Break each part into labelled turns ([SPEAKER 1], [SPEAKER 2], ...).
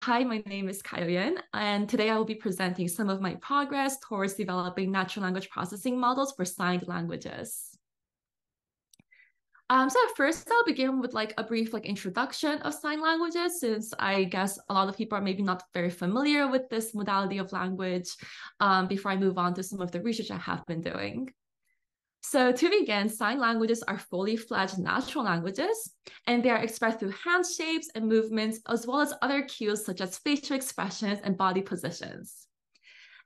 [SPEAKER 1] Hi, my name is Kayo Yin, and today I will be presenting some of my progress towards developing natural language processing models for signed languages. So first I'll begin with a brief introduction of sign languages, since I guess a lot of people are maybe not very familiar with this modality of language, before I move on to some of the research I have been doing. So to begin, sign languages are fully fledged natural languages, and they are expressed through hand shapes and movements, as well as other cues such as facial expressions and body positions.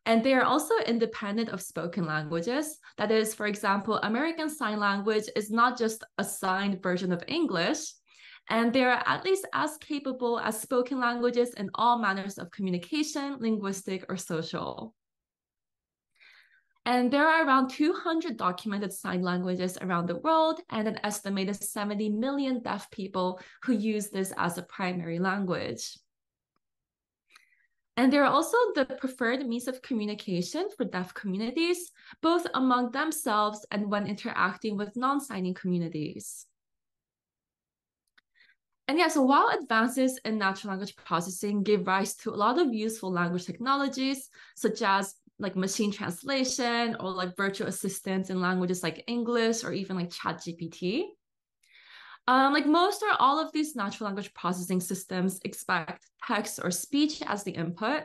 [SPEAKER 1] And they are also independent of spoken languages. That is, for example, American Sign Language is not just a signed version of English, and they are at least as capable as spoken languages in all manners of communication, linguistic, or social. And there are around 200 documented sign languages around the world, and an estimated 70 million deaf people who use this as a primary language. And they're also the preferred means of communication for deaf communities, both among themselves and when interacting with non-signing communities. And yeah, so while advances in natural language processing gave rise to a lot of useful language technologies, such as machine translation or virtual assistants in languages like English or even ChatGPT. Most or all of these natural language processing systems expect text or speech as the input.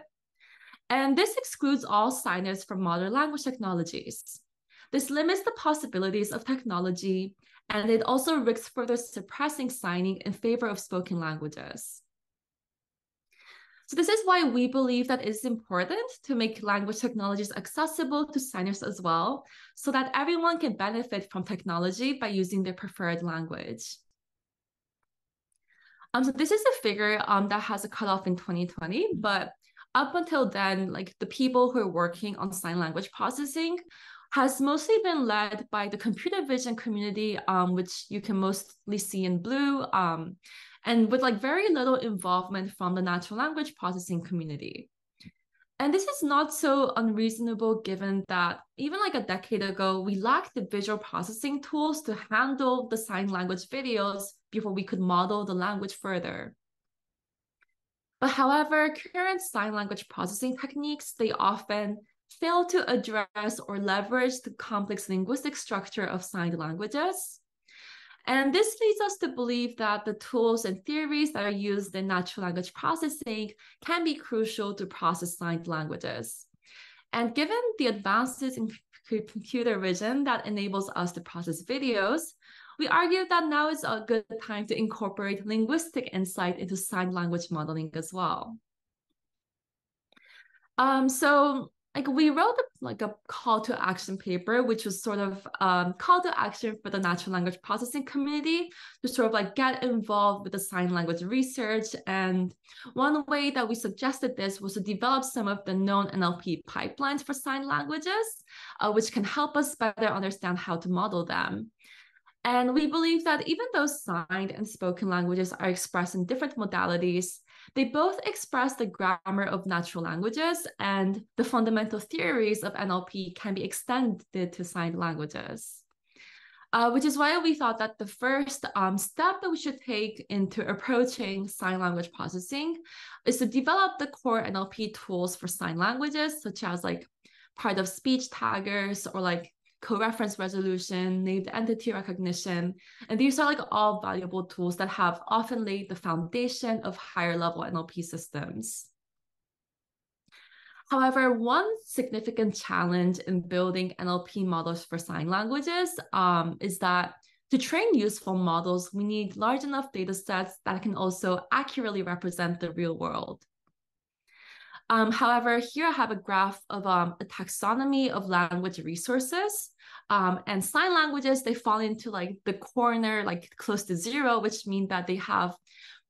[SPEAKER 1] And this excludes all signers from modern language technologies. This limits the possibilities of technology, and it also risks further suppressing signing in favor of spoken languages. So this is why we believe that it's important to make language technologies accessible to signers as well, so that everyone can benefit from technology by using their preferred language. So this is a figure that has a cutoff in 2020, but up until then, the people who are working on sign language processing has mostly been led by the computer vision community, which you can mostly see in blue, and with very little involvement from the natural language processing community. And this is not so unreasonable, given that even a decade ago, we lacked the visual processing tools to handle the sign language videos before we could model the language further. But however, current sign language processing techniques, they often fail to address or leverage the complex linguistic structure of signed languages. And this leads us to believe that the tools and theories that are used in natural language processing can be crucial to process signed languages. And given the advances in computer vision that enables us to process videos, we argue that now is a good time to incorporate linguistic insight into signed language modeling as well. We wrote a call to action paper, which was sort of call to action for the natural language processing community to sort of get involved with the sign language research. And one way that we suggested this was to develop some of the known NLP pipelines for sign languages, which can help us better understand how to model them. And we believe that even though signed and spoken languages are expressed in different modalities, they both express the grammar of natural languages, and the fundamental theories of NLP can be extended to signed languages. Which is why we thought that the first step that we should take into approaching sign language processing is to develop the core NLP tools for sign languages, such as part of speech taggers or co-reference resolution, named entity recognition. And these are all valuable tools that have often laid the foundation of higher level NLP systems. However, one significant challenge in building NLP models for sign languages is that to train useful models, we need large enough data sets that can also accurately represent the real world. However, here I have a graph of a taxonomy of language resources. And sign languages, they fall into the corner, close to zero, which means that they have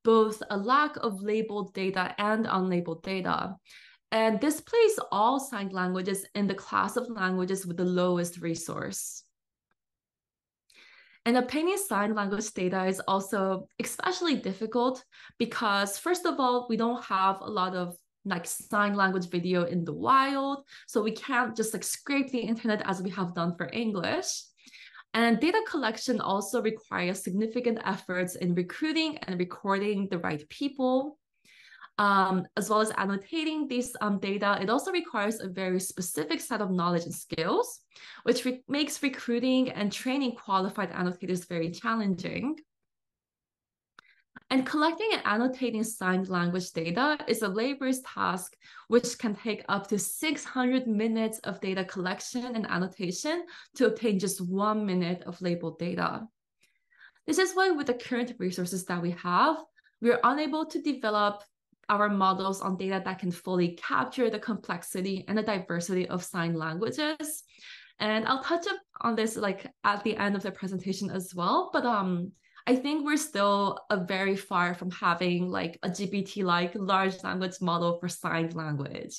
[SPEAKER 1] both a lack of labeled data and unlabeled data. And this places all signed languages in the class of languages with the lowest resource. And obtaining sign language data is also especially difficult because, first of all, we don't have a lot of sign language video in the wild. So we can't just scrape the internet as we have done for English. And data collection also requires significant efforts in recruiting and recording the right people. as well as annotating these data, it also requires a very specific set of knowledge and skills, which makes recruiting and training qualified annotators very challenging. And collecting and annotating signed language data is a laborious task, which can take up to 600 minutes of data collection and annotation to obtain just 1 minute of labeled data. This is why with the current resources that we have, we're unable to develop our models on data that can fully capture the complexity and the diversity of signed languages. And I'll touch on this like at the end of the presentation as well, but I think we're still very far from having like a GPT-like large language model for signed language.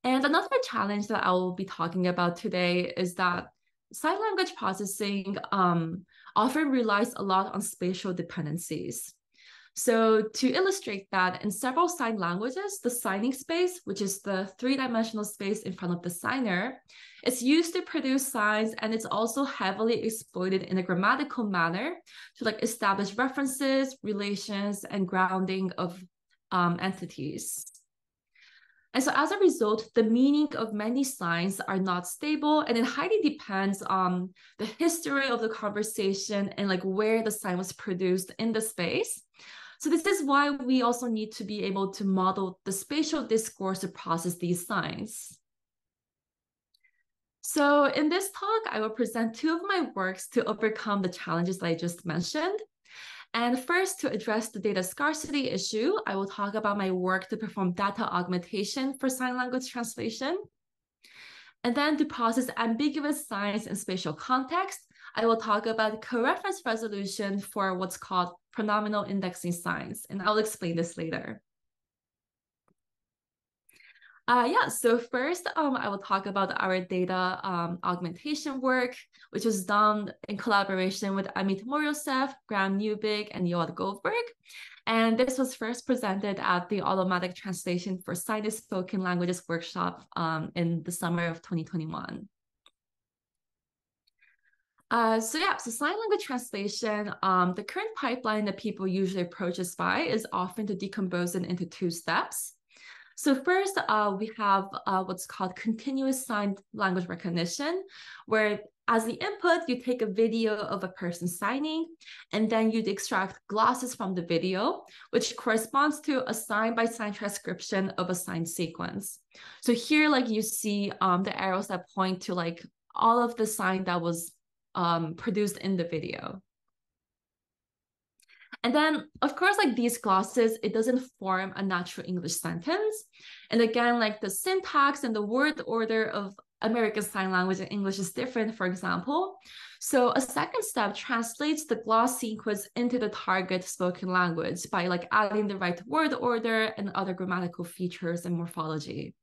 [SPEAKER 1] And another challenge that I will be talking about today is that sign language processing often relies a lot on spatial dependencies. So to illustrate that, in several sign languages, the signing space, which is the three-dimensional space in front of the signer, is used to produce signs, and it's also heavily exploited in a grammatical manner to like establish references, relations, and grounding of entities. And so as a result, the meaning of many signs are not stable, and it highly depends on the history of the conversation and like where the sign was produced in the space. So this is why we also need to be able to model the spatial discourse to process these signs. So in this talk, I will present two of my works to overcome the challenges that I just mentioned. And first, to address the data scarcity issue, I will talk about my work to perform data augmentation for sign language translation. And then to process ambiguous signs in spatial context, I will talk about coreference resolution for what's called pronominal indexing signs, and I'll explain this later. So first, I will talk about our data augmentation work, which was done in collaboration with Amit Moryosev, Graham Newbig, and Yoav Goldberg. And this was first presented at the Automatic Translation for Signed Spoken Languages workshop in the summer of 2021. So sign language translation, the current pipeline that people usually approach this by is often to decompose it into two steps. So first, we have what's called continuous signed language recognition, where as the input, you take a video of a person signing, and then you'd extract glosses from the video, which corresponds to a sign-by-sign transcription of a signed sequence. So here, like you see the arrows that point to like all of the sign that was produced in the video. And then, of course, like these glosses, it doesn't form a natural English sentence. And again, like the syntax and the word order of American Sign Language and English is different, for example. So a second step translates the gloss sequence into the target spoken language by like adding the right word order and other grammatical features and morphology.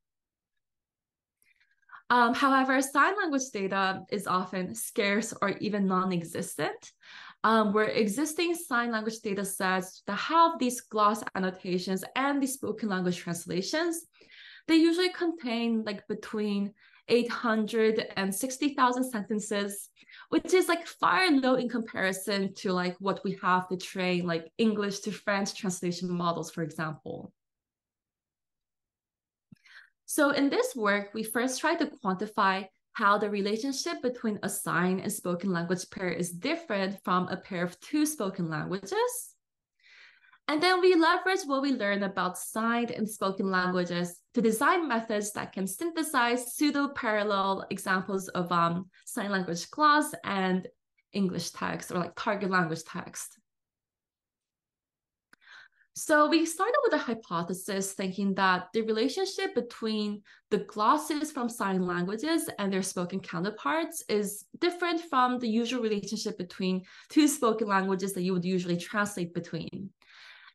[SPEAKER 1] However, sign language data is often scarce or even non-existent, where existing sign language data sets that have these gloss annotations and these spoken language translations, they usually contain like between 800 and 60,000 sentences, which is like far low in comparison to like what we have to train like English to French translation models, for example. So in this work, we first try to quantify how the relationship between a sign and spoken language pair is different from a pair of two spoken languages. And then we leverage what we learn about signed and spoken languages to design methods that can synthesize pseudo-parallel examples of sign language gloss and English text or like target language text. So we started with a hypothesis thinking that the relationship between the glosses from sign languages and their spoken counterparts is different from the usual relationship between two spoken languages that you would usually translate between.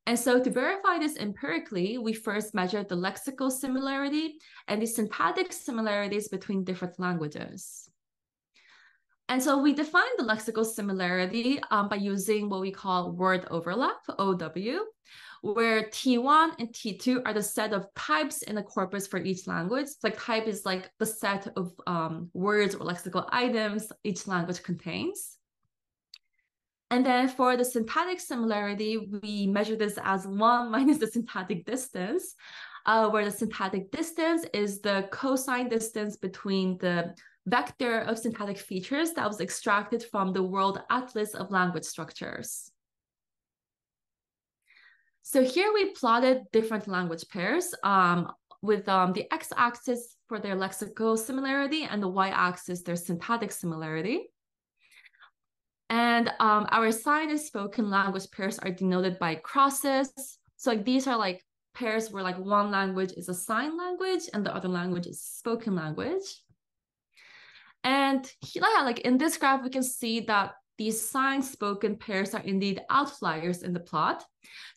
[SPEAKER 1] And so to verify this empirically, we first measured the lexical similarity and the syntactic similarities between different languages. And so we defined the lexical similarity by using what we call word overlap, OW, where T1 and T2 are the set of types in the corpus for each language. Like type is like the set of words or lexical items each language contains. And then for the syntactic similarity, we measure this as 1 minus the syntactic distance, where the syntactic distance is the cosine distance between the vector of syntactic features that was extracted from the World Atlas of Language Structures. So here we plotted different language pairs with the x-axis for their lexical similarity and the y-axis their syntactic similarity. And our signed and spoken language pairs are denoted by crosses. So like these are like pairs where like one language is a sign language and the other language is spoken language. And yeah, like in this graph, we can see that these signed spoken pairs are indeed outliers in the plot,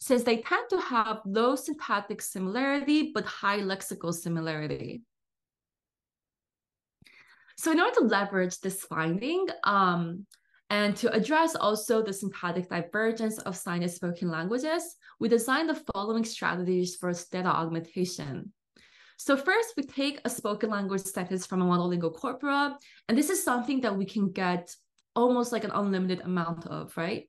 [SPEAKER 1] since they tend to have low syntactic similarity, but high lexical similarity. So in order to leverage this finding, and to address also the syntactic divergence of signed and spoken languages, we designed the following strategies for data augmentation. So first, we take a spoken language sentence from a monolingual corpora, and this is something that we can get almost like an unlimited amount of, right?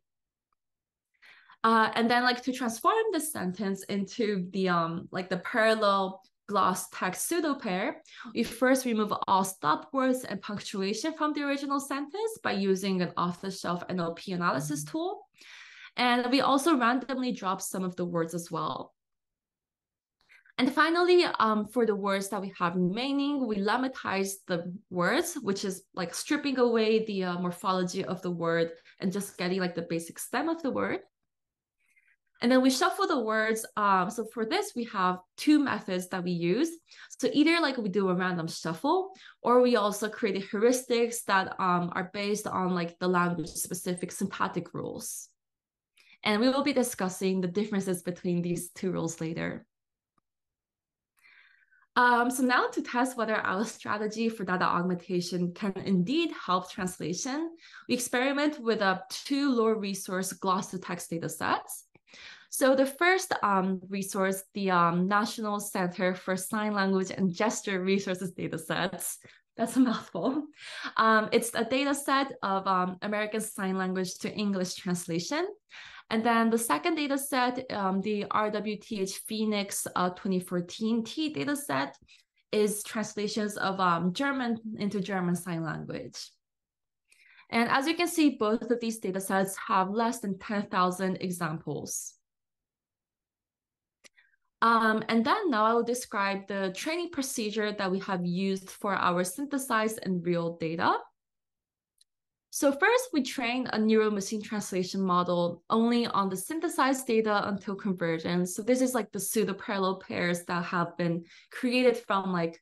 [SPEAKER 1] And then like to transform the sentence into the like the parallel gloss text pseudo pair, we first remove all stop words and punctuation from the original sentence by using an off-the-shelf NLP analysis tool. And we also randomly drop some of the words as well. And finally, for the words that we have remaining, we lemmatize the words, which is like stripping away the morphology of the word and just getting like the basic stem of the word. And then we shuffle the words. So for this, we have two methods that we use. So either like we do a random shuffle, or we also create heuristics that are based on like the language specific syntactic rules. And we will be discussing the differences between these two rules later. So now to test whether our strategy for data augmentation can indeed help translation, we experiment with two low resource gloss-to-text data sets. So the first resource, the National Center for Sign Language and Gesture Resources data sets, that's a mouthful. It's a data set of American Sign Language to English translation. And then the second data set, the RWTH Phoenix 2014 T data set, is translations of German into German Sign Language. And as you can see, both of these data sets have less than 10,000 examples. And then now I will describe the training procedure that we have used for our synthesized and real data. So first, we train a neural machine translation model only on the synthesized data until convergence. So this is like the pseudo-parallel pairs that have been created from like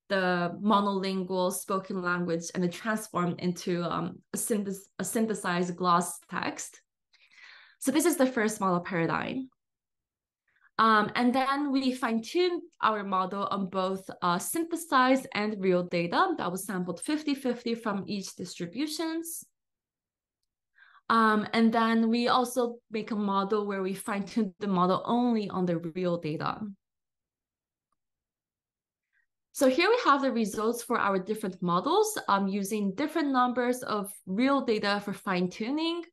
[SPEAKER 1] the monolingual spoken language and then transformed into a synthesized gloss text. So this is the first model paradigm. And then we fine-tune our model on both synthesized and real data that was sampled 50-50 from each distributions. And then we also make a model where we fine-tune the model only on the real data. So here we have the results for our different models using different numbers of real data for fine-tuning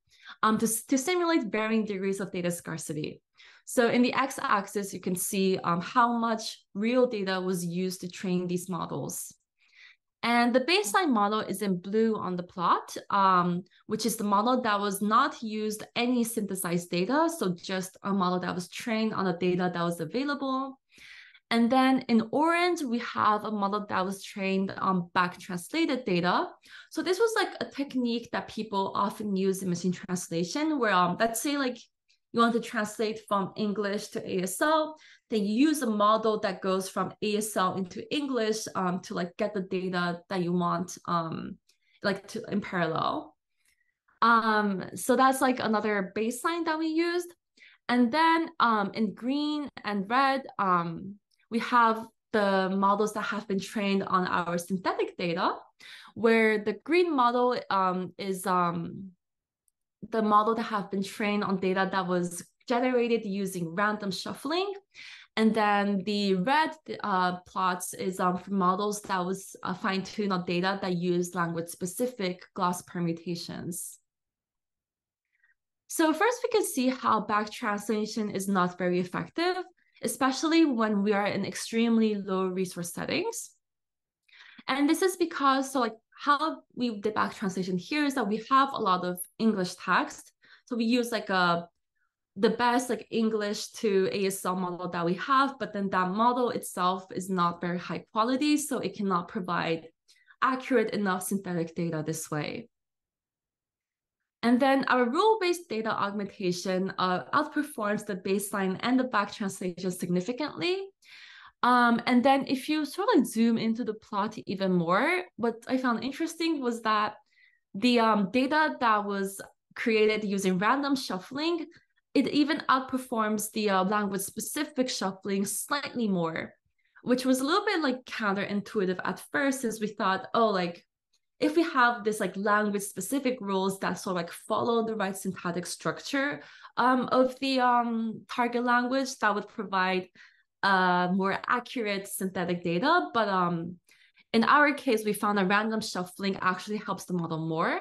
[SPEAKER 1] to simulate varying degrees of data scarcity. So in the x-axis, you can see how much real data was used to train these models. And the baseline model is in blue on the plot, which is the model that was not used any synthesized data, so just a model that was trained on the data that was available. And then in orange, we have a model that was trained on back-translated data. So this was like a technique that people often use in machine translation, where let's say like you want to translate from English to ASL, then you use a model that goes from ASL into English to like get the data that you want like in parallel. So that's like another baseline that we used. And then in green and red, we have the models that have been trained on our synthetic data, where the green model is the model that have been trained on data that was generated using random shuffling. And then the red plots is for models that was fine-tuned on data that use language-specific gloss permutations. So first we can see how back translation is not very effective, especially when we are in extremely low resource settings. And this is because, so like how we did back translation here is that we have a lot of English text. So we use like the best like English to ASL model that we have, but then that model itself is not very high quality, so it cannot provide accurate enough synthetic data this way. And then our rule-based data augmentation outperforms the baseline and the back translation significantly. And then if you sort of zoom into the plot even more, what I found interesting was that the data that was created using random shuffling, it even outperforms the language-specific shuffling slightly more, which was a little bit like counterintuitive at first, since we thought, oh, like if we have this like language specific rules that sort of like follow the right syntactic structure of the target language, that would provide more accurate synthetic data. But in our case, we found that random shuffling actually helps the model more.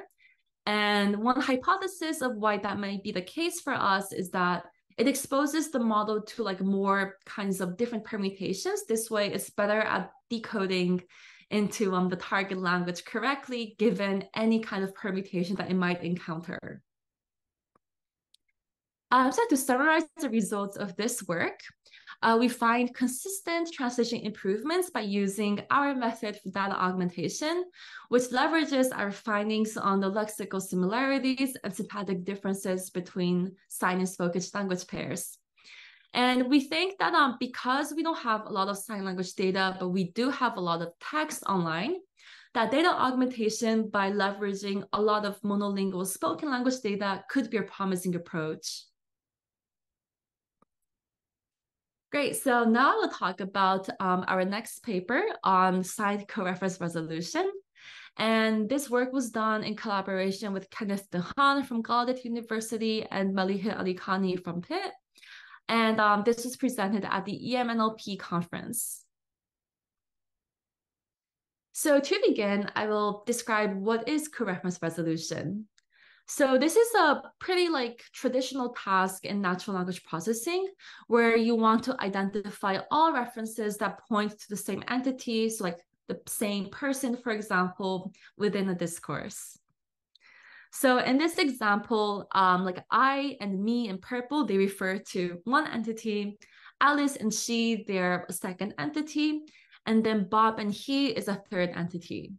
[SPEAKER 1] And one hypothesis of why that might be the case for us is that it exposes the model to like more kinds of different permutations. This way, it's better at decoding into the target language correctly, given any kind of permutation that it might encounter. So to summarize the results of this work, we find consistent translation improvements by using our method for data augmentation, which leverages our findings on the lexical similarities and syntactic differences between sign and spoken language pairs. And we think that because we don't have a lot of sign language data, but we do have a lot of text online, that data augmentation by leveraging a lot of monolingual spoken language data could be a promising approach. Great, so now we'll talk about our next paper on signed co-reference resolution. And this work was done in collaboration with Kenneth Dehaan from Gallaudet University and Maliha Alikhani from Pitt. And this was presented at the EMNLP conference. So to begin, I will describe what is co-reference resolution. So this is a pretty like traditional task in natural language processing, where you want to identify all references that point to the same entity, so like the same person, for example, within a discourse. So in this example, like I and me in purple, they refer to one entity. Alice and she, they're a second entity. And then Bob and he is a third entity.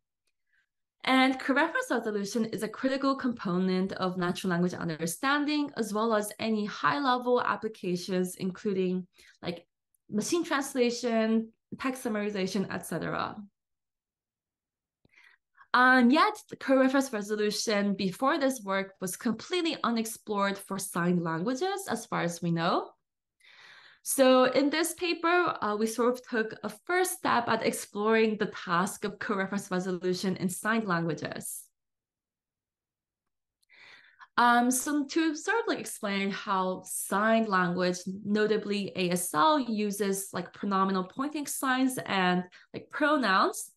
[SPEAKER 1] And co-reference resolution is a critical component of natural language understanding, as well as any high-level applications, including like machine translation, text summarization, etc. Yet, the co-reference resolution before this work was completely unexplored for signed languages, as far as we know. So in this paper, we sort of took a first step at exploring the task of co-reference resolution in signed languages. So to sort of like explain how signed language, notably ASL, uses like pronominal pointing signs and like pronouns.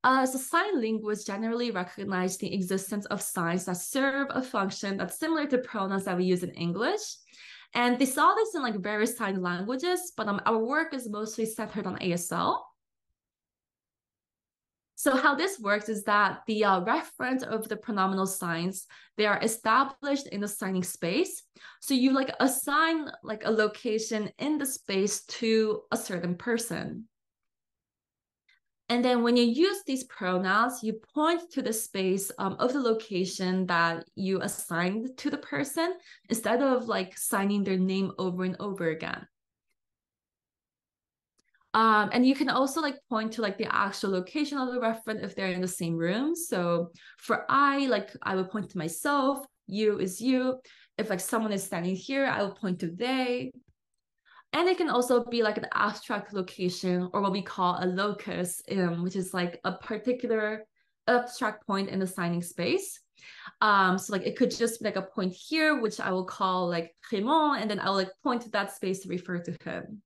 [SPEAKER 1] So sign linguists generally recognize the existence of signs that serve a function that's similar to pronouns that we use in English. And they saw this in like various signed languages, but our work is mostly centered on ASL. So how this works is that the reference of the pronominal signs, they are established in the signing space. So you like assign like a location in the space to a certain person. And then when you use these pronouns, you point to the space of the location that you assigned to the person, instead of like signing their name over and over again. And you can also like point to like the actual location of the referent if they're in the same room. So for I, like I would point to myself, you is you. If like someone is standing here, I will point to they. And it can also be like an abstract location, or what we call a locus, which is like a particular abstract point in the signing space. So like it could just be like a point here, which I will call like Raymond, and then I'll like point to that space to refer to him.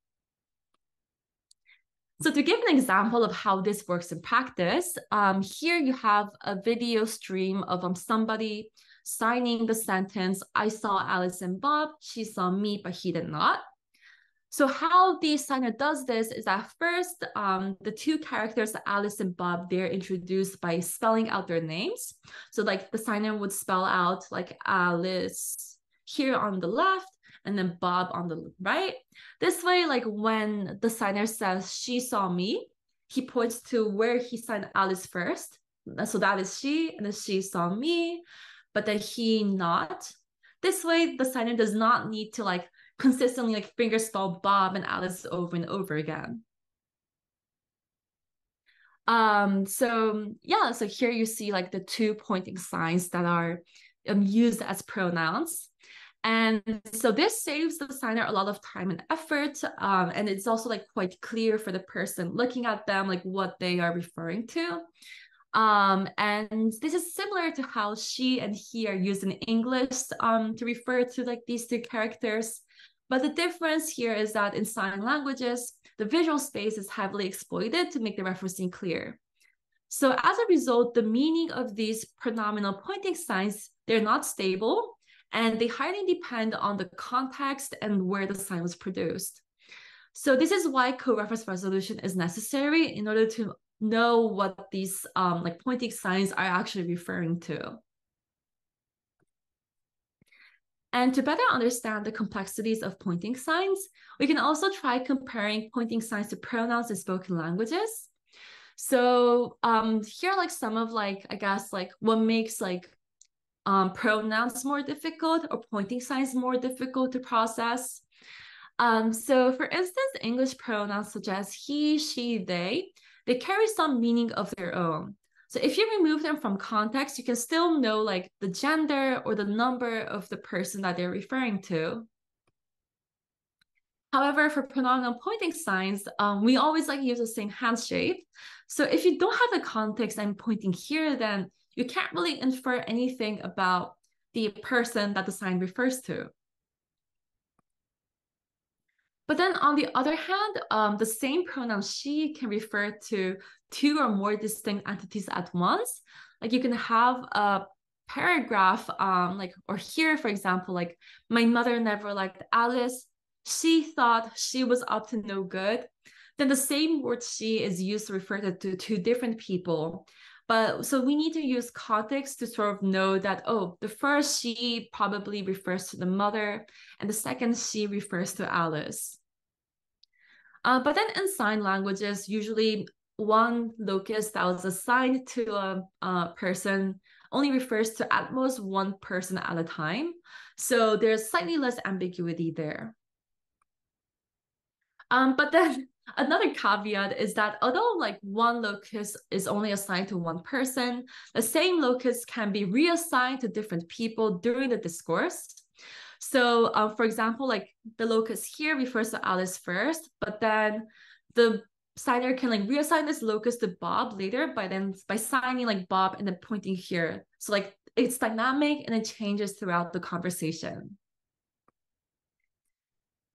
[SPEAKER 1] So to give an example of how this works in practice, here you have a video stream of somebody signing the sentence, I saw Alice and Bob, she saw me, but he did not. So how the signer does this is at first, the two characters, Alice and Bob, they're introduced by spelling out their names. So like the signer would spell out like Alice here on the left and then Bob on the right. This way, like when the signer says she saw me, he points to where he signed Alice first. So that is she, and then she saw me, but then he not. This way, the signer does not need to like consistently like finger spell Bob and Alice over and over again. So yeah, so here you see like the two pointing signs that are used as pronouns. And so this saves the signer a lot of time and effort. And it's also like quite clear for the person looking at them, like what they are referring to. And this is similar to how she and he are used in English to refer to like these two characters. But the difference here is that in sign languages, the visual space is heavily exploited to make the referencing clear. So as a result, the meaning of these pronominal pointing signs, they're not stable, and they highly depend on the context and where the sign was produced. So this is why co-reference resolution is necessary in order to know what these like pointing signs are actually referring to. And to better understand the complexities of pointing signs, we can also try comparing pointing signs to pronouns in spoken languages. So here are like some of like, I guess, like what makes like pronouns more difficult or pointing signs more difficult to process. So for instance, English pronouns such as he, she, they carry some meaning of their own. So if you remove them from context, you can still know like the gender or the number of the person that they're referring to. However, for pronominal pointing signs, we always like use the same hand shape. So if you don't have the context I'm pointing here, then you can't really infer anything about the person that the sign refers to. But then on the other hand, the same pronoun she can refer to two or more distinct entities at once. Like you can have a paragraph, like, or here, for example, like, my mother never liked Alice. She thought she was up to no good. Then the same word she is used to refer to two different people. But so we need to use context to sort of know that, oh, the first she probably refers to the mother, and the second she refers to Alice. But then in sign languages, usually one locus that was assigned to a person only refers to at most one person at a time. So there's slightly less ambiguity there. But then another caveat is that although like one locus is only assigned to one person, the same locus can be reassigned to different people during the discourse. So for example, like the locus here refers to Alice first, but then the signer can like reassign this locus to Bob later by signing like Bob and then pointing here. So like it's dynamic and it changes throughout the conversation.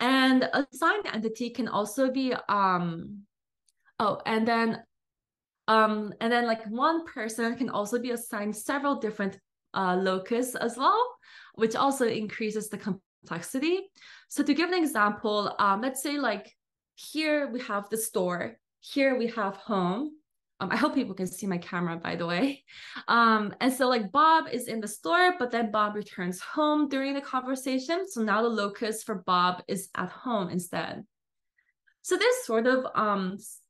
[SPEAKER 1] And a signed entity can also be and then like one person can also be assigned several different locus as well, which also increases the complexity. So to give an example, let's say like here we have the store, here we have home. I hope people can see my camera, by the way. And so like Bob is in the store, but then Bob returns home during the conversation. So now the locus for Bob is at home instead. So this sort of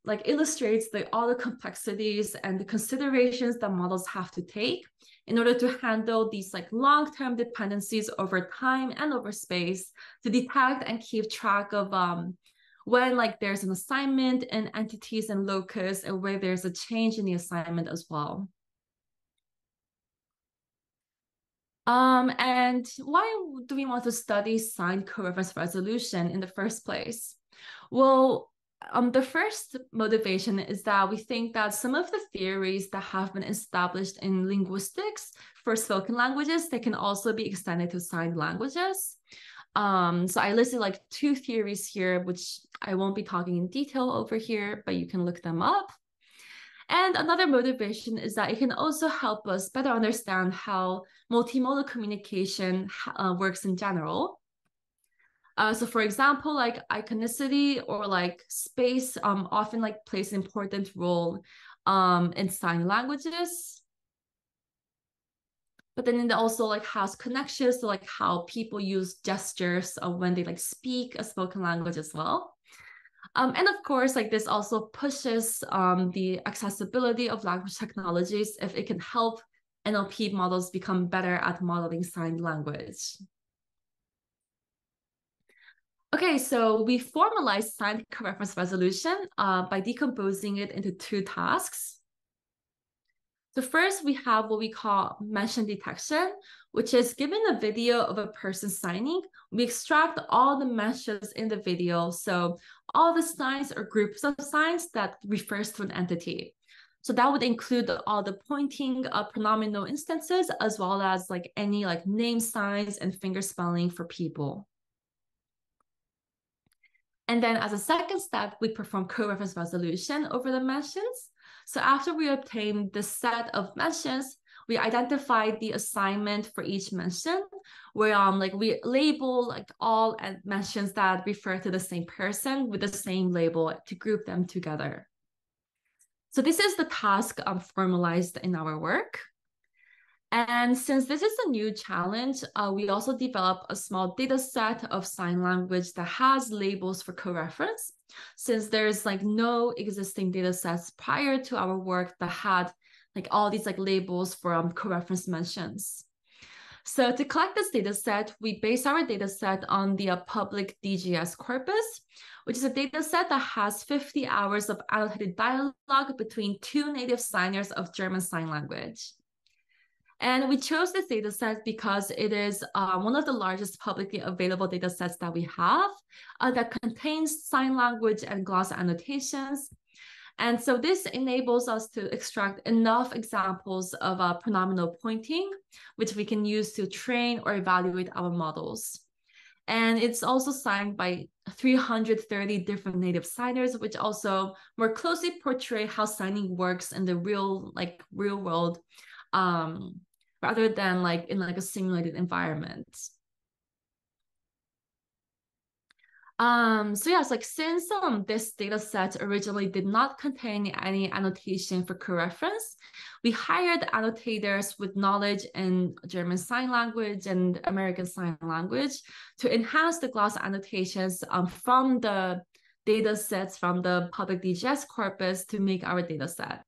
[SPEAKER 1] like illustrates all the complexities and the considerations that models have to take in order to handle these like long-term dependencies over time and over space to detect and keep track of when like there's an assignment in entities and locus and where there's a change in the assignment as well. And why do we want to study signed co-reference resolution in the first place? Well, the first motivation is that we think that some of the theories that have been established in linguistics for spoken languages, they can also be extended to signed languages. So I listed like two theories here, which I won't be talking in detail over here, but you can look them up. And another motivation is that it can also help us better understand how multimodal communication works in general. So for example, like iconicity or like space often like plays an important role in sign languages. But then it also like has connections to like how people use gestures when they like speak a spoken language as well. And of course, like this also pushes the accessibility of language technologies if it can help NLP models become better at modeling signed language. Okay, so we formalize signed co-reference resolution by decomposing it into two tasks. So first, we have what we call mention detection, which is given a video of a person signing, we extract all the mentions in the video. So all the signs or groups of signs that refers to an entity. So that would include all the pointing pronominal instances, as well as like any like name signs and finger spelling for people. And then as a second step, we perform co-reference resolution over the mentions. So after we obtain the set of mentions, we identify the assignment for each mention, where like we label like all mentions that refer to the same person with the same label to group them together. So this is the task formalized in our work. And since this is a new challenge, we also developed a small data set of sign language that has labels for co-reference, since there's like no existing data sets prior to our work that had like all these like labels for co-reference mentions. So to collect this data set, we base our data set on the public DGS corpus, which is a data set that has 50 hours of annotated dialogue between two native signers of German Sign Language. And we chose this data set because it is one of the largest publicly available data sets that we have that contains sign language and gloss annotations. And so this enables us to extract enough examples of pronominal pointing, which we can use to train or evaluate our models. And it's also signed by 330 different native signers, which also more closely portray how signing works in the real world, rather than like in like a simulated environment. So yes, like since this data set originally did not contain any annotation for co-reference, we hired annotators with knowledge in German Sign Language and American Sign Language to enhance the gloss annotations from the data sets from the public DGS corpus to make our data set.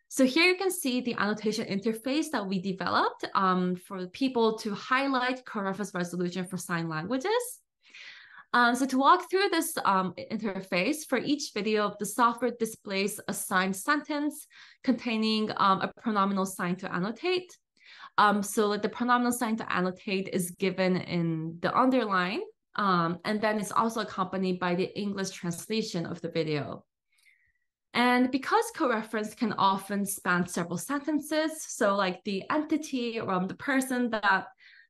[SPEAKER 1] So here you can see the annotation interface that we developed for people to highlight co-reference resolution for sign languages. So to walk through this interface, for each video, the software displays a signed sentence containing a pronominal sign to annotate. So like the pronominal sign to annotate is given in the underline, and then it's also accompanied by the English translation of the video. And because co-reference can often span several sentences, so like the entity or the person that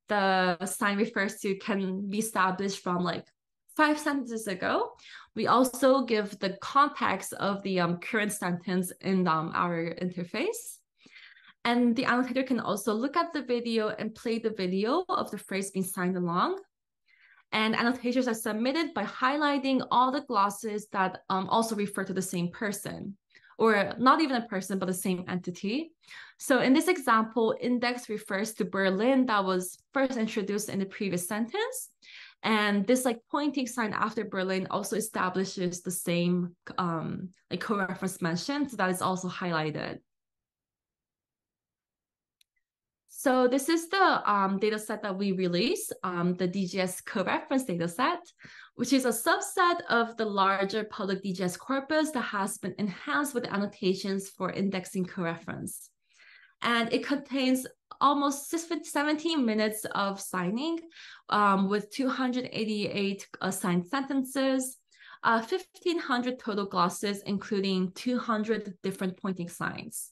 [SPEAKER 1] the sign refers to can be established from like 5 sentences ago, we also give the context of the current sentence in our interface. And the annotator can also look at the video and play the video of the phrase being signed along. And annotations are submitted by highlighting all the glosses that also refer to the same person, or not even a person, but the same entity. So in this example, index refers to Berlin that was first introduced in the previous sentence. And this like pointing sign after Berlin also establishes the same like co-reference mention, so that is also highlighted. So this is the data set that we release, the DGS co-reference data set, which is a subset of the larger public DGS corpus that has been enhanced with annotations for indexing co-reference. And it contains almost 17 minutes of signing with 288 signed sentences, 1,500 total glosses, including 200 different pointing signs.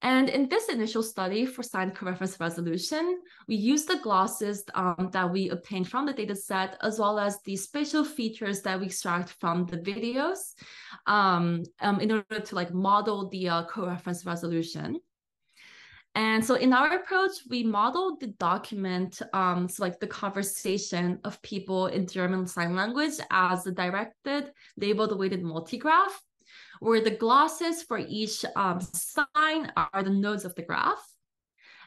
[SPEAKER 1] And in this initial study for signed coreference resolution, we used the glosses that we obtained from the data set, as well as the spatial features that we extract from the videos in order to like model the coreference resolution. And so in our approach, we modeled the document, so like the conversation of people in German Sign Language as a directed, labeled weighted multigraph, where the glosses for each sign are the nodes of the graph.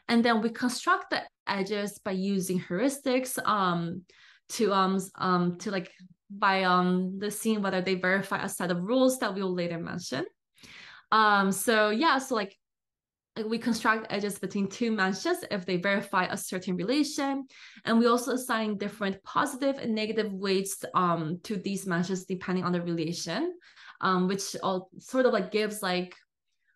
[SPEAKER 1] And then we construct the edges by using heuristics to like by the seeing whether they verify a set of rules that we will later mention. So like we construct edges between two mentions if they verify a certain relation. And we also assign different positive and negative weights to these mentions depending on the relation, which all sort of like gives like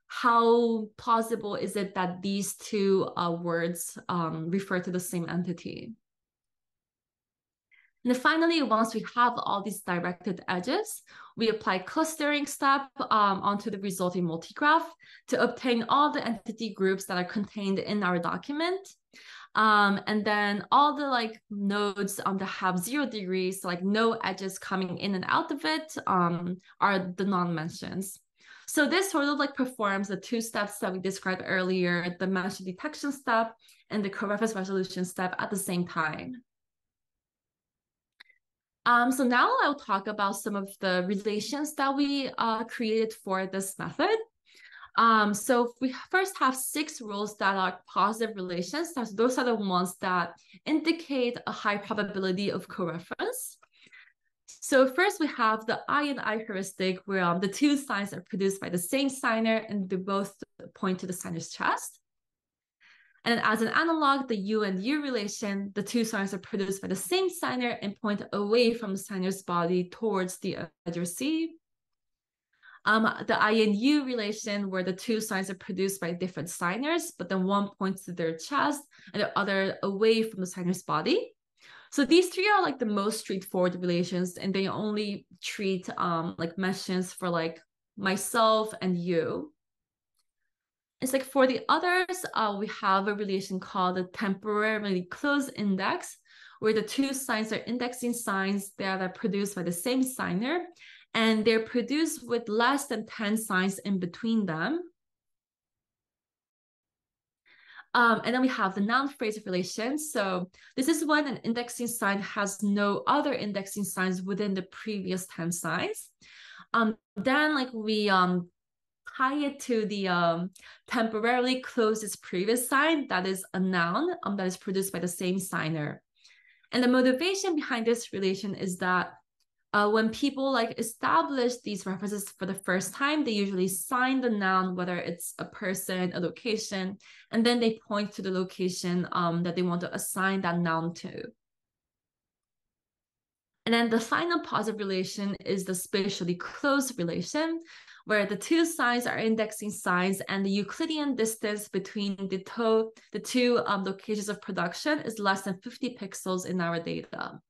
[SPEAKER 1] how plausible is it that these two words refer to the same entity. And then finally, once we have all these directed edges, we apply clustering step onto the resulting multigraph to obtain all the entity groups that are contained in our document. And then all the like nodes that have 0 degrees, so like no edges coming in and out of it, are the non-mentions. So this sort of like performs the two steps that we described earlier, the mention detection step and the coreference resolution step at the same time. So now I'll talk about some of the relations that we created for this method. So we first have 6 rules that are positive relations. Those are the ones that indicate a high probability of coreference. So first we have the I and I heuristic, where the two signs are produced by the same signer and they both point to the signer's chest. And as an analog, the U and U relation, the two signs are produced by the same signer and point away from the signer's body towards the addressee. The I and U relation, where the two signs are produced by different signers, but then one points to their chest and the other away from the signer's body. So these 3 are like the most straightforward relations, and they only treat like mentions for like myself and you. It's like for the others, we have a relation called the temporarily closed index, where the two signs are indexing signs that are produced by the same signer, and they're produced with less than 10 signs in between them. And then we have the noun phrase relation. So this is when an indexing sign has no other indexing signs within the previous 10 signs. Then like we tie it to the temporarily closed its previous sign, that is a noun that is produced by the same signer. And the motivation behind this relation is that when people like establish these references for the first time, they usually sign the noun, whether it's a person, a location, and then they point to the location that they want to assign that noun to. And then the final positive relation is the spatially closed relation, where the two signs are indexing signs and the Euclidean distance between the two locations of production is less than 50 pixels in our data.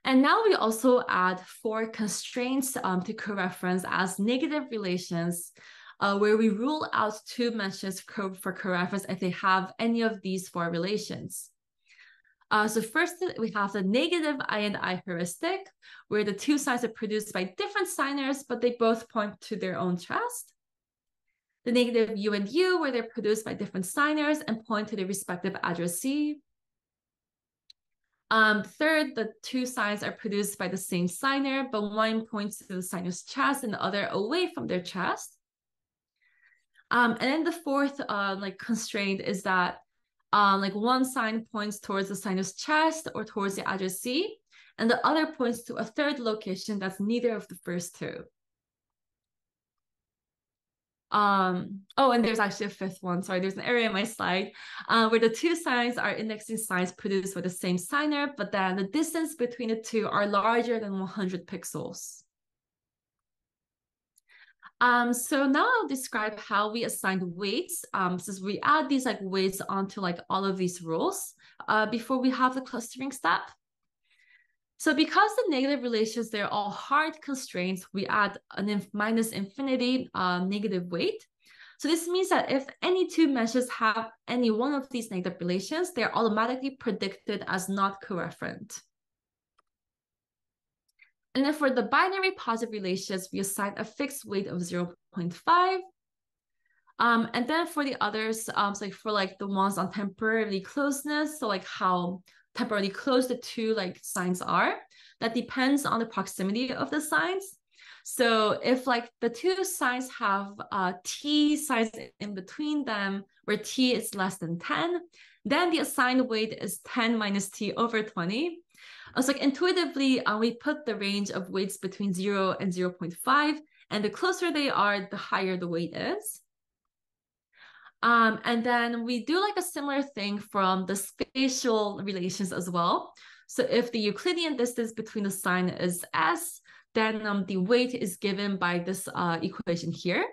[SPEAKER 1] And now we also add 4 constraints to coreference as negative relations, where we rule out 2 mentions for coreference if they have any of these 4 relations. So first, we have the negative I and I heuristic, where the two signs are produced by different signers, but they both point to their own chest. The negative U and U, where they're produced by different signers and point to their respective addressee. Third, the two signs are produced by the same signer, but one points to the signer's chest and the other away from their chest. And then the fourth like constraint is that like one sign points towards the signer's chest or towards the addressee, and the other points to a third location that's neither of the first 2. Oh, and there's actually a 5th one. Sorry, there's an area in my slide where the two signs are indexing signs produced by the same signer, but then the distance between the two are larger than 100 pixels. So now I'll describe how we assigned weights, since we add these like weights onto like all of these rules before we have the clustering step. So because the negative relations, they're all hard constraints, we add an minus infinity negative weight. So this means that if any two meshes have any one of these negative relations, they're automatically predicted as not coreferent. And then for the binary positive relations, we assign a fixed weight of 0.5. And then for the others, so like for like the ones on temporarily closeness, so like how temporarily close the two like signs are, that depends on the proximity of the signs. So if like the two signs have t signs in between them, where t is less than 10, then the assigned weight is 10 minus t over 20. So like intuitively, we put the range of weights between 0 and 0.5, and the closer they are, the higher the weight is. And then we do like a similar thing from the spatial relations as well. So if the Euclidean distance between the sign is s, then the weight is given by this equation here.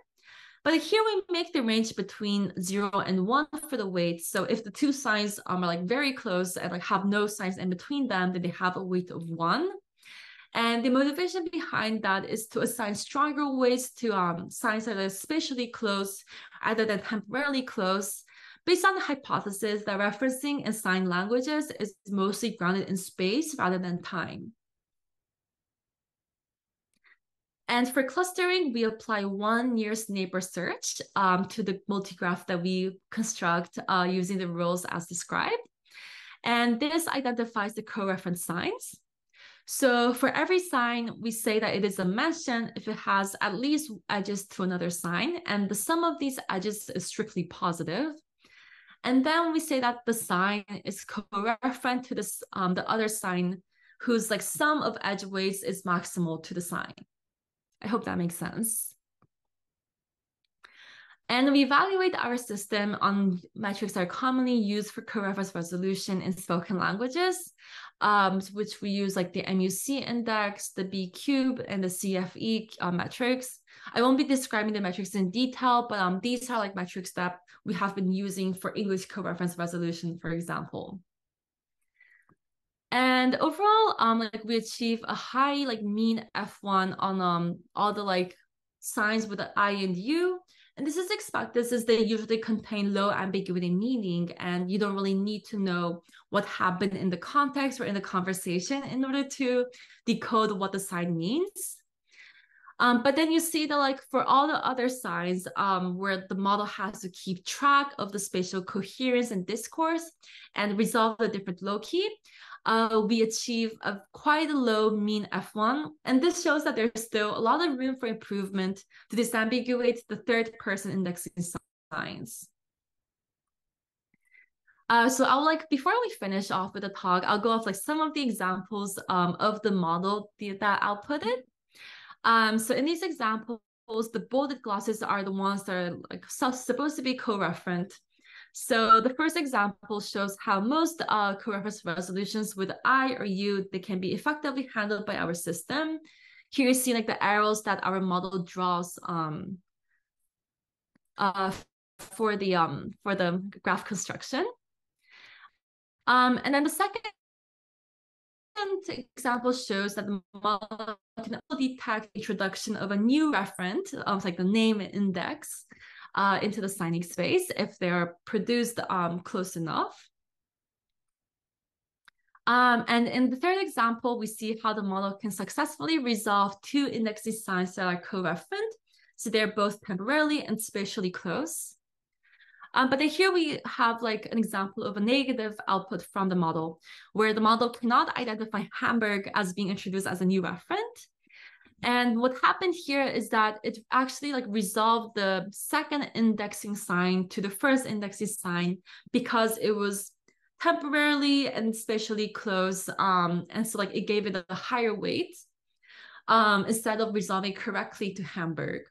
[SPEAKER 1] But here we make the range between 0 and 1 for the weight. So if the two signs are like very close and like have no signs in between them, then they have a weight of 1. And the motivation behind that is to assign stronger weights to signs that are spatially close rather than temporarily close, based on the hypothesis that referencing in sign languages is mostly grounded in space rather than time. And for clustering, we apply one nearest neighbor search to the multigraph that we construct using the rules as described. And this identifies the co-reference signs. So for every sign, we say that it is a mention if it has at least edges to another sign, and the sum of these edges is strictly positive. And then we say that the sign is co-referent to this, the other sign whose like sum of edge weights is maximal to the sign. I hope that makes sense. And we evaluate our system on metrics that are commonly used for co-reference resolution in spoken languages, which we use like the MUC index, the B cube, and the CFE metrics. I won't be describing the metrics in detail, but these are like metrics that we have been using for English co-reference resolution, for example. And overall, like we achieve a high like mean F1 on all the like signs with the I and U. And this is expected since they usually contain low ambiguity meaning, and you don't really need to know what happened in the context or in the conversation in order to decode what the sign means. But then you see that like for all the other signs where the model has to keep track of the spatial coherence and discourse and resolve the different loci, we achieve a quite a low mean F1. And this shows that there's still a lot of room for improvement to disambiguate the third person indexing signs. So I'll like, before we finish off with the talk, I'll go off like some of the examples of the model that outputted. So in these examples, the bolded glosses are the ones that are like supposed to be co-referent. So the first example shows how most co-reference resolutions with I or U, they can be effectively handled by our system. Here you see like the arrows that our model draws for the graph construction. And then the second example shows that the model can also detect the introduction of a new referent, like the name and index, into the signing space if they're produced close enough. And in the third example, we see how the model can successfully resolve two indexing signs that are co-referent. So they're both temporarily and spatially close. But then here we have like an example of a negative output from the model, where the model cannot identify Hamburg as being introduced as a new referent. And what happened here is that it actually like resolved the second indexing sign to the first indexing sign because it was temporarily and spatially close. And so like it gave it a higher weight instead of resolving correctly to Hamburg.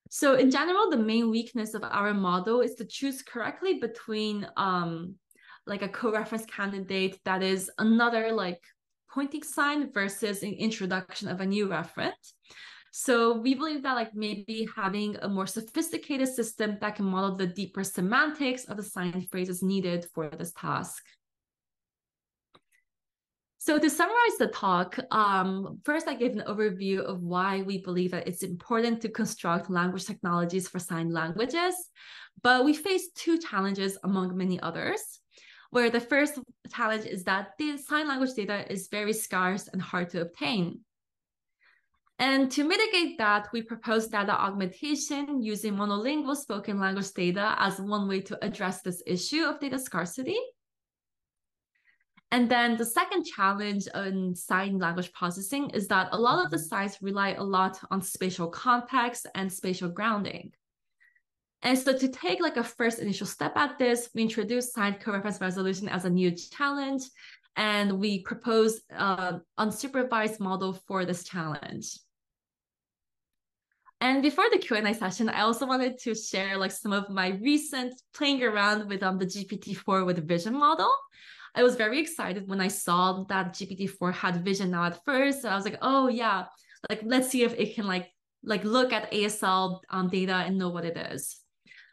[SPEAKER 1] So in general, the main weakness of our model is to choose correctly between like a co-reference candidate that is another like pointing sign versus an introduction of a new referent. So we believe that like maybe having a more sophisticated system that can model the deeper semantics of the sign phrase is needed for this task. So to summarize the talk, first I gave an overview of why we believe that it's important to construct language technologies for sign languages, but we face two challenges among many others, where the first challenge is that the sign language data is very scarce and hard to obtain. And to mitigate that, we propose data augmentation using monolingual spoken language data as one way to address this issue of data scarcity. And then the second challenge in sign language processing is that a lot of the signs rely a lot on spatial context and spatial grounding. And so to take like a first initial step at this, we introduced sign co-reference resolution as a new challenge, and we propose an unsupervised model for this challenge. And before the Q&A session, I also wanted to share like some of my recent playing around with the GPT-4 with vision model. I was very excited when I saw that GPT-4 had vision now at first. So I was like, oh yeah, like let's see if it can like look at ASL data and know what it is.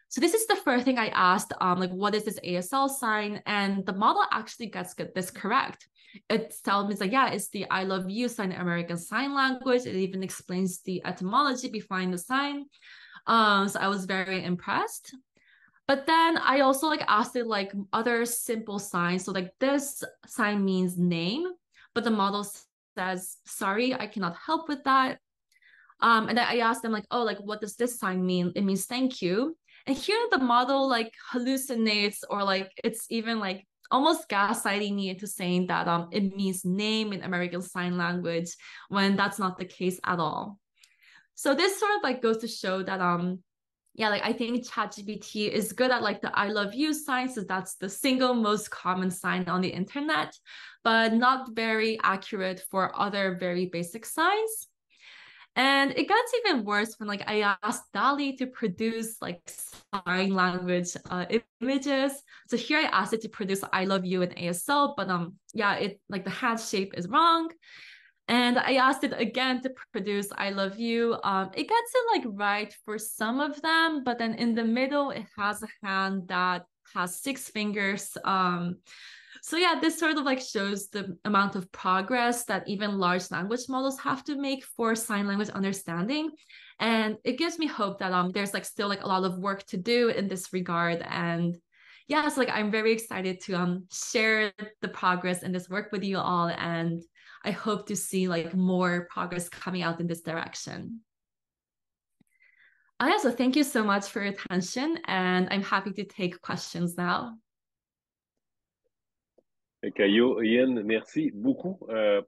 [SPEAKER 1] So this is the first thing I asked, like what is this ASL sign? And the model actually gets this correct. It tells me, it's like, yeah, it's the I love you sign in American Sign Language. It even explains the etymology behind the sign. So I was very impressed. But then I also like asked it like other simple signs. So like this sign means name, but the model says, sorry, I cannot help with that. And then I asked them like, oh, like what does this sign mean? It means thank you. And here the model like hallucinates, or like it's even like almost gaslighting me into saying that it means name in American Sign Language when that's not the case at all. So this sort of like goes to show that yeah, like I think ChatGPT is good at like the I love you sign, so that's the single most common sign on the internet, but not very accurate for other very basic signs. And it got even worse when like I asked DALL-E to produce like sign language images. So here I asked it to produce I love you in ASL, but yeah, it like the hand shape is wrong. And I asked it again to produce I love you. It gets it like right for some of them, but then in the middle, it has a hand that has 6 fingers. So yeah, this sort of like shows the amount of progress that even large language models have to make for sign language understanding. And it gives me hope that there's like still like a lot of work to do in this regard. And yeah, so like I'm very excited to share the progress in this work with you all. And I hope to see like more progress coming out in this direction. Yeah, so thank you so much for your attention, and I'm happy to take questions now.
[SPEAKER 2] Kayo Yin, merci beaucoup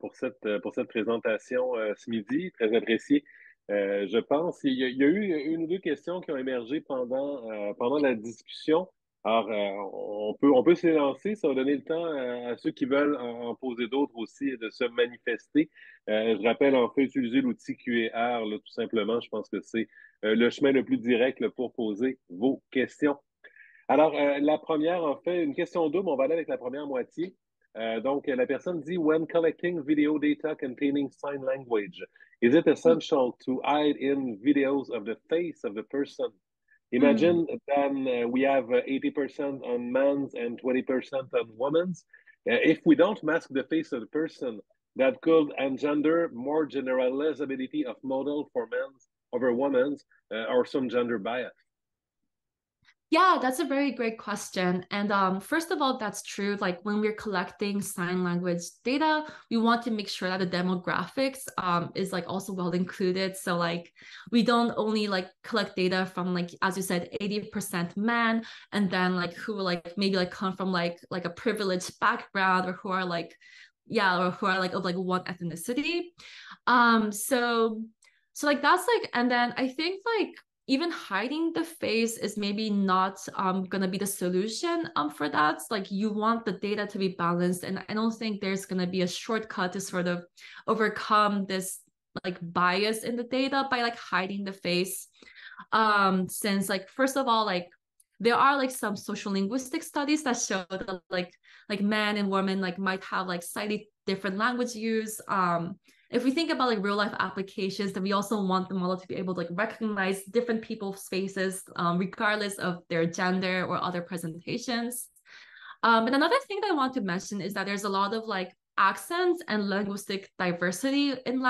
[SPEAKER 2] pour cette présentation ce midi, très appréciée. Je pense il y a eu une ou deux questions qui ont émergé pendant la discussion. Alors, on peut se les lancer, ça va donner le temps à ceux qui veulent en poser d'autres aussi de se manifester. Je rappelle, en fait, utiliser l'outil QR, là, tout simplement. Je pense que c'est le chemin le plus direct là, pour poser vos questions. Alors, la première, en fait, une question double, on va aller avec la première moitié. Donc, la personne dit, when collecting video data containing sign language, is it essential to hide in videos of the face of the person? Imagine then we have 80% on men's and 20% on women's. If we don't mask the face of the person, that could engender more generalizability of model for men's over women's or some gender bias.
[SPEAKER 1] Yeah, that's a very great question. And first of all, that's true. Like when we're collecting sign language data, we want to make sure that the demographics is like also well included. So like we don't only like collect data from like, as you said, 80% men, and then like who like maybe like come from like a privileged background, or who are like, yeah, or who are like of like one ethnicity. So like that's like, and then I think like even hiding the face is maybe not gonna be the solution for that. It's like you want the data to be balanced, and I don't think there's gonna be a shortcut to sort of overcome this like bias in the data by like hiding the face. Since like first of all, like there are like some social linguistic studies that show that like men and women like might have like slightly different language use. If we think about like real life applications, then we also want the model to be able to like recognize different people's faces, regardless of their gender or other presentations. And another thing that I want to mention is that there's a lot of like accents and linguistic diversity in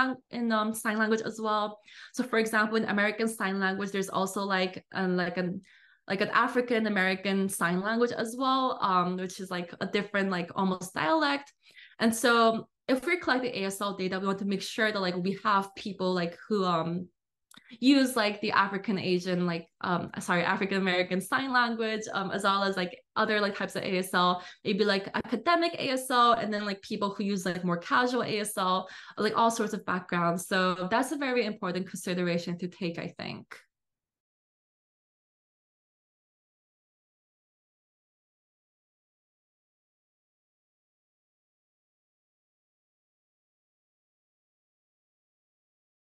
[SPEAKER 1] sign language as well. So for example, in American Sign Language, there's also like an African American Sign Language as well, which is like a different, like almost dialect. And so if we're collecting ASL data, we want to make sure that like we have people like who use like the African American Sign Language, as well as like other like types of ASL, maybe like academic ASL, and then like people who use like more casual ASL, like all sorts of backgrounds. So that's a very important consideration to take, I think.